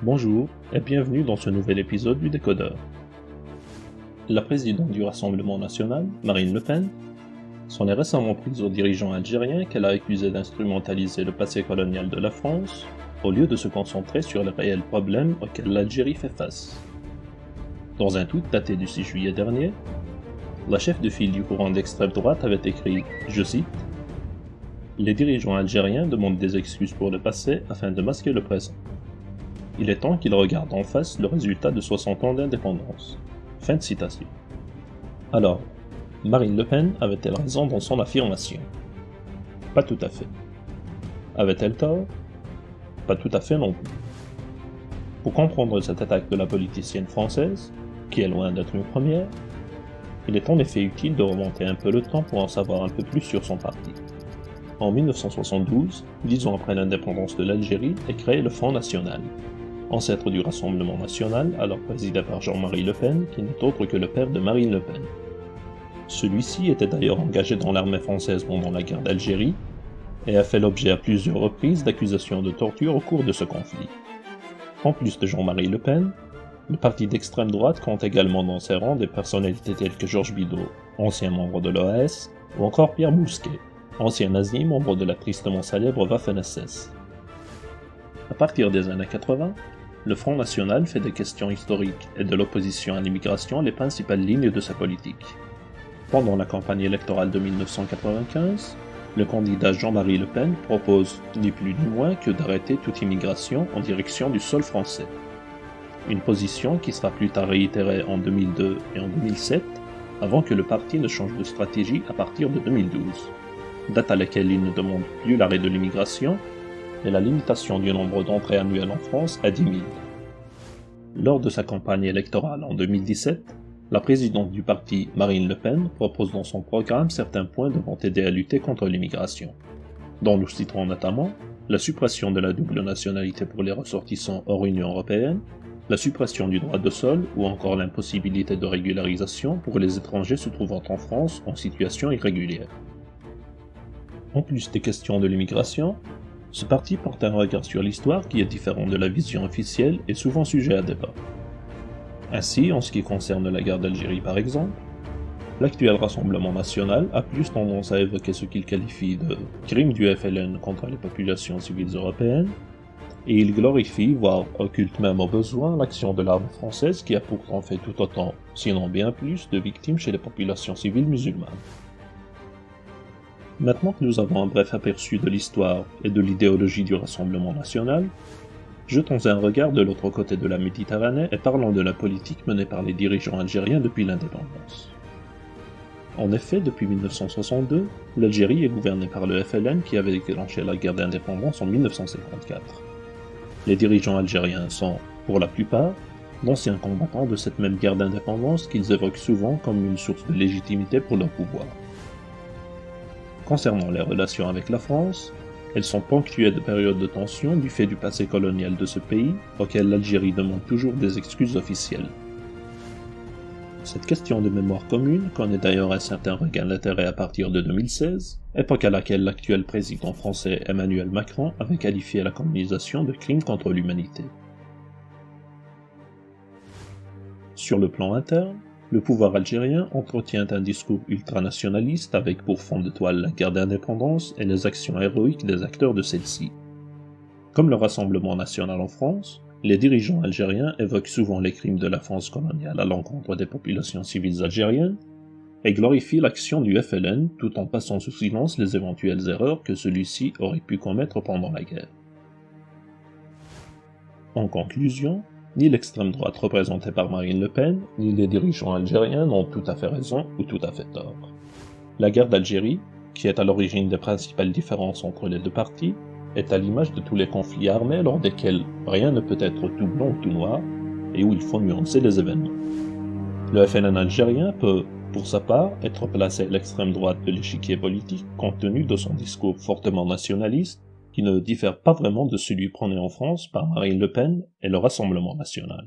Bonjour et bienvenue dans ce nouvel épisode du Décodeur. La présidente du Rassemblement national, Marine Le Pen, s'en est récemment prise aux dirigeants algériens qu'elle a accusés d'instrumentaliser le passé colonial de la France, au lieu de se concentrer sur les réels problèmes auxquels l'Algérie fait face. Dans un tweet daté du 6 juillet dernier, la chef de file du courant d'extrême droite avait écrit, je cite, « Les dirigeants algériens demandent des excuses pour le passé afin de masquer le présent. Il est temps qu'ils regardent en face le résultat de 60 ans d'indépendance. » Fin de citation. Alors, Marine Le Pen avait-elle raison dans son affirmation? Pas tout à fait. Avait-elle tort? Pas tout à fait non plus. Pour comprendre cette attaque de la politicienne française, qui est loin d'être une première, il est en effet utile de remonter un peu le temps pour en savoir un peu plus sur son parti. En 1972, 10 ans après l'indépendance de l'Algérie, est créé le Front National, ancêtre du Rassemblement National, alors présidé par Jean-Marie Le Pen, qui n'est autre que le père de Marine Le Pen. Celui-ci était d'ailleurs engagé dans l'armée française pendant la guerre d'Algérie, et a fait l'objet à plusieurs reprises d'accusations de torture au cours de ce conflit. En plus de Jean-Marie Le Pen, le parti d'extrême droite compte également dans ses rangs des personnalités telles que Georges Bidault, ancien membre de l'OAS, ou encore Pierre Bousquet, ancien nazi, membre de la tristement célèbre Waffen-SS. À partir des années 80, le Front National fait des questions historiques et de l'opposition à l'immigration les principales lignes de sa politique. Pendant la campagne électorale de 1995, le candidat Jean-Marie Le Pen propose ni plus ni moins que d'arrêter toute immigration en direction du sol français. Une position qui sera plus tard réitérée en 2002 et en 2007, avant que le parti ne change de stratégie à partir de 2012, date à laquelle il ne demande plus l'arrêt de l'immigration, et la limitation du nombre d'entrées annuelles en France à 10 000. Lors de sa campagne électorale en 2017, la présidente du parti, Marine Le Pen, propose dans son programme certains points devant aider à lutter contre l'immigration, dont nous citerons notamment la suppression de la double nationalité pour les ressortissants hors Union européenne, la suppression du droit de sol ou encore l'impossibilité de régularisation pour les étrangers se trouvant en France en situation irrégulière. En plus des questions de l'immigration, ce parti porte un regard sur l'histoire qui est différent de la vision officielle et souvent sujet à débat. Ainsi, en ce qui concerne la guerre d'Algérie par exemple, l'actuel Rassemblement national a plus tendance à évoquer ce qu'il qualifie de « crime du FLN contre les populations civiles européennes », et il glorifie, voire occulte même au besoin, l'action de l'armée française qui a pourtant fait tout autant, sinon bien plus, de victimes chez les populations civiles musulmanes. Maintenant que nous avons un bref aperçu de l'histoire et de l'idéologie du Rassemblement national, jetons un regard de l'autre côté de la Méditerranée et parlons de la politique menée par les dirigeants algériens depuis l'indépendance. En effet, depuis 1962, l'Algérie est gouvernée par le FLN qui avait déclenché la guerre d'indépendance en 1954. Les dirigeants algériens sont, pour la plupart, d'anciens combattants de cette même guerre d'indépendance qu'ils évoquent souvent comme une source de légitimité pour leur pouvoir. Concernant les relations avec la France, elles sont ponctuées de périodes de tension du fait du passé colonial de ce pays, auquel l'Algérie demande toujours des excuses officielles. Cette question de mémoire commune connaît d'ailleurs un certain regain d'intérêt à partir de 2016, époque à laquelle l'actuel président français Emmanuel Macron avait qualifié la colonisation de crime contre l'humanité. Sur le plan interne, le pouvoir algérien entretient un discours ultranationaliste avec pour fond de toile la guerre d'indépendance et les actions héroïques des acteurs de celle-ci. Comme le Rassemblement national en France, les dirigeants algériens évoquent souvent les crimes de la France coloniale à l'encontre des populations civiles algériennes et glorifient l'action du FLN tout en passant sous silence les éventuelles erreurs que celui-ci aurait pu commettre pendant la guerre. En conclusion, ni l'extrême droite représentée par Marine Le Pen, ni les dirigeants algériens n'ont tout à fait raison ou tout à fait tort. La guerre d'Algérie, qui est à l'origine des principales différences entre les deux parties, est à l'image de tous les conflits armés lors desquels rien ne peut être tout blanc ou tout noir, et où il faut nuancer les événements. Le FLN algérien peut, pour sa part, être placé à l'extrême droite de l'échiquier politique compte tenu de son discours fortement nationaliste, qui ne diffère pas vraiment de celui prôné en France par Marine Le Pen et le Rassemblement national.